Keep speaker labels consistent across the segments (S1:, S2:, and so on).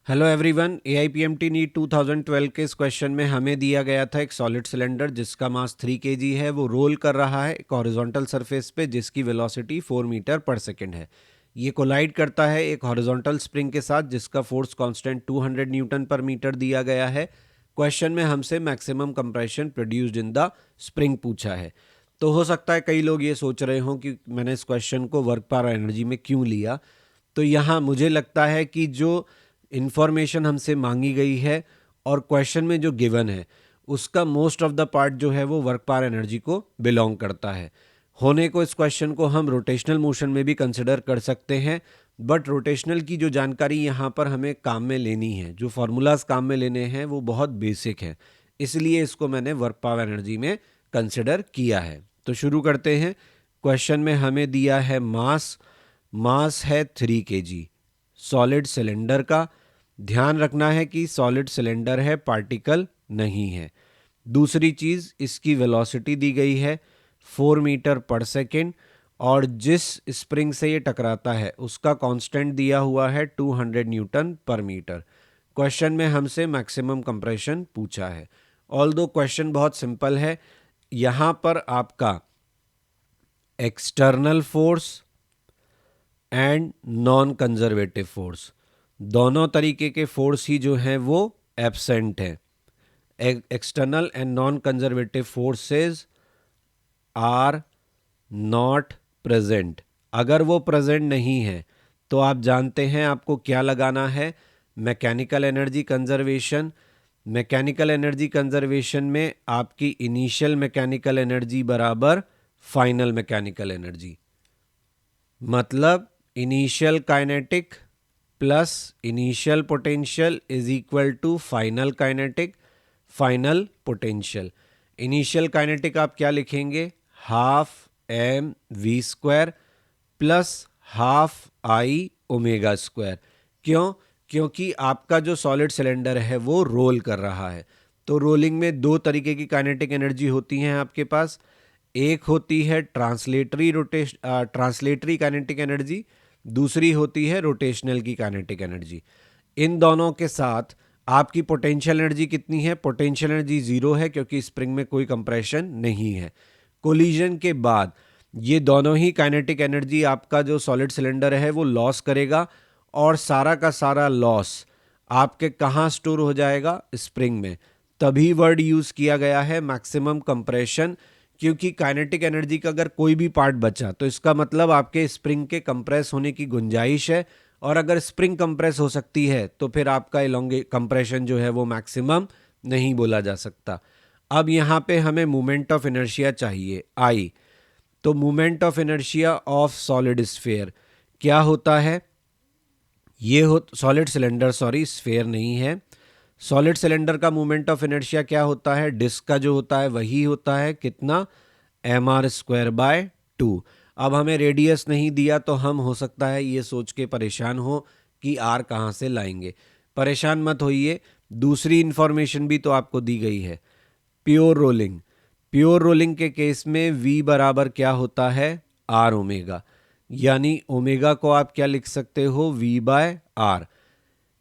S1: Hello everyone, AIPMT NEET 2012 के इस question में हमें दिया गया था एक सॉलिड सिलेंडर जिसका मास 3 केजी है। वो रोल कर रहा है एक हॉरिजॉन्टल सरफेस पे जिसकी वेलोसिटी 4 मीटर पर सेकंड है। ये कोलाइड करता है एक हॉरिजॉन्टल स्प्रिंग के साथ जिसका फोर्स कांस्टेंट 200 न्यूटन पर मीटर दिया गया है। क्वेश्चन में हमसे maximum compression produced in the spring पूछा है। तो हो सकता है कई लोग ये सोच रहे हों कि मैंने इस क्वेश्चन को वर्क पर एनर्जी में क्यों लिया। तो यहाँ मुझे लगता है कि जो इन्फॉर्मेशन हमसे मांगी गई है और क्वेश्चन में जो गिवन है उसका मोस्ट ऑफ द पार्ट जो है वो वर्क पावर एनर्जी को बिलोंग करता है। होने को इस क्वेश्चन को हम रोटेशनल मोशन में भी कंसिडर कर सकते हैं, बट रोटेशनल की जो जानकारी यहाँ पर हमें काम में लेनी है, जो फार्मूलाज काम में लेने हैं वो बहुत बेसिक है, इसलिए इसको मैंने वर्क पावर एनर्जी में कंसिडर किया है। तो शुरू करते हैं। क्वेश्चन में हमें दिया है मास है 3 kg सॉलिड सिलेंडर का। ध्यान रखना है कि सॉलिड सिलेंडर है, पार्टिकल नहीं है। दूसरी चीज, इसकी वेलोसिटी दी गई है 4 मीटर पर सेकेंड और जिस स्प्रिंग से ये टकराता है उसका कांस्टेंट दिया हुआ है 200 न्यूटन पर मीटर। क्वेश्चन में हमसे मैक्सिमम कंप्रेशन पूछा है। ऑल्दो क्वेश्चन बहुत सिंपल है, यहां पर आपका external force and non conservative force, दोनों तरीके के फोर्स ही जो हैं वो एब्सेंट है। External and non conservative forces are not present. अगर वो प्रेजेंट नहीं है तो आप जानते हैं आपको क्या लगाना है, mechanical energy conservation. Mechanical energy conservation में आपकी इनिशियल मैकेनिकल एनर्जी बराबर फाइनल मैकेनिकल एनर्जी, मतलब initial kinetic plus initial potential is equal to final kinetic final potential. Initial kinetic आप क्या लिखेंगे, half m v square plus half I omega square. क्यों? क्योंकि आपका जो सॉलिड सिलेंडर है वो रोल कर रहा है। तो रोलिंग में दो तरीके की काइनेटिक एनर्जी होती हैं आपके पास। एक होती है ट्रांसलेटरी काइनेटिक एनर्जी, दूसरी होती है रोटेशनल की काइनेटिक एनर्जी। इन दोनों के साथ आपकी पोटेंशियल एनर्जी कितनी है? पोटेंशियल एनर्जी 0 है क्योंकि स्प्रिंग में कोई कंप्रेशन नहीं है। कोलिजन के बाद ये दोनों ही काइनेटिक एनर्जी आपका जो सॉलिड सिलेंडर है वो लॉस करेगा और सारा का सारा लॉस आपके कहाँ स्टोर हो जाएगा? स्प्रिंग में। तभी वर्ड यूज किया गया है मैक्सिमम कंप्रेशन, क्योंकि काइनेटिक एनर्जी का अगर कोई भी पार्ट बचा तो इसका मतलब आपके स्प्रिंग के कंप्रेस होने की गुंजाइश है, और अगर स्प्रिंग कंप्रेस हो सकती है तो फिर आपका इलोंगे कंप्रेशन जो है वो मैक्सिमम नहीं बोला जा सकता। अब यहाँ पे हमें मोमेंट ऑफ इनर्शिया चाहिए, आई। तो moment of inertia of solid sphere क्या होता है? ये हो सॉलिड सिलेंडर, सॉरी स्फीयर नहीं है। सॉलिड सिलेंडर का मोमेंट ऑफ इनर्शिया क्या होता है? डिस्क का जो होता है वही होता है, कितना? mr² bye 2। अब हमें रेडियस नहीं दिया तो हम हो सकता है ये सोच के परेशान हो कि आर कहाँ से लाएंगे। परेशान मत होइए, दूसरी इंफॉर्मेशन भी तो आपको दी गई है। प्योर रोलिंग, प्योर रोलिंग के केस में v बराबर क्या होता है? Are omega. यानी ओमेगा को आप क्या लिख सकते हो? v/r।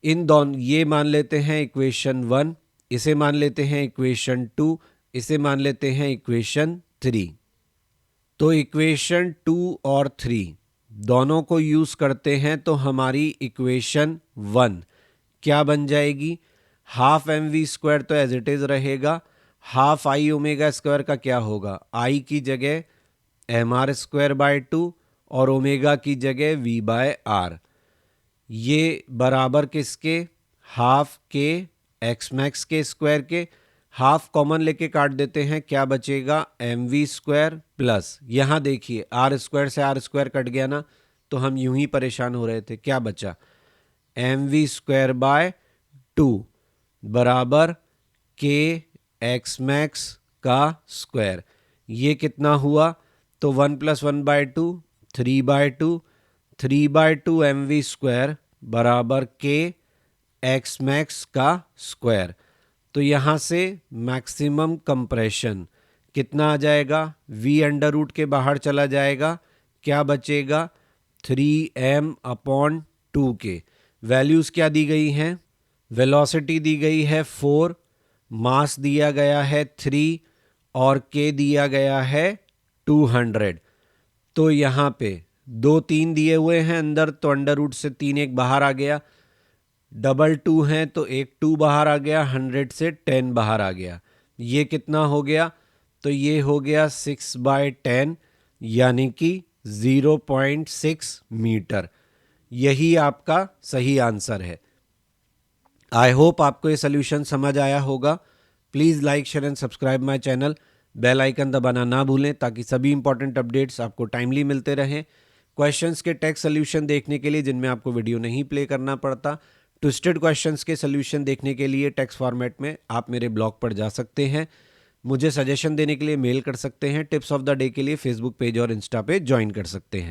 S1: इन दोनों, ये मान लेते हैं इक्वेशन 1, इसे मान लेते हैं इक्वेशन 2, इसे मान लेते हैं इक्वेशन 3। तो इक्वेशन 2 और 3 दोनों को यूज करते हैं तो हमारी इक्वेशन 1 क्या बन जाएगी? हाफ एम वी स्क्वायर तो एज इट इज रहेगा, हाफ आई ओमेगा स्क्वायर का क्या होगा? आई की जगह mr² बाय 2 और ओमेगा की जगह v/r। ये बराबर किसके? हाफ के एक्स मैक्स के स्क्वायर के। हाफ कॉमन लेके काट देते हैं, क्या बचेगा? एम वी स्क्वायर प्लस, यहां देखिए आर स्क्वायर से आर स्क्वायर कट गया ना, तो हम यूं ही परेशान हो रहे थे। क्या बचा? mv² बाय 2 बराबर के एक्स मैक्स का स्क्वायर। ये कितना हुआ? तो 1+1/2 3/2, 3/2 mv² बराबर के एक्स मैक्स का स्क्वायर। तो यहां से मैक्सिमम कंप्रेशन कितना आ जाएगा? v अंडर रूट के बाहर चला जाएगा, क्या बचेगा? 3m/2 के। वैल्यूज क्या दी गई हैं? वेलोसिटी दी गई है 4, मास दिया गया है 3 और के दिया गया है 200। तो यहाँ पे 2 3 दिए हुए हैं अंदर, तो अंडर रूट से 3 एक बाहर आ गया, डबल 2 है तो एक 2 बाहर आ गया, 100 से 10 बाहर आ गया। ये कितना हो गया? तो ये हो गया 6/10 यानी कि 0.6 मीटर। यही आपका सही आंसर है। आई होप आपको ये सोल्यूशन समझ आया होगा। Please like share and subscribe my channel. Bell icon दबाना ना भूलें ताकि सभी इंपॉर्टेंट अपडेट्स आपको टाइमली मिलते रहें। क्वेश्चंस के टेक्स्ट सोल्यूशन देखने के लिए जिनमें आपको वीडियो नहीं प्ले करना पड़ता, ट्विस्टेड क्वेश्चंस के सोल्यूशन देखने के लिए टेक्स्ट फॉर्मेट में आप मेरे ब्लॉग पर जा सकते हैं। मुझे सजेशन देने के लिए मेल कर सकते हैं। टिप्स ऑफ द डे के लिए फेसबुक पेज और इंस्टा पे ज्वाइन कर सकते हैं।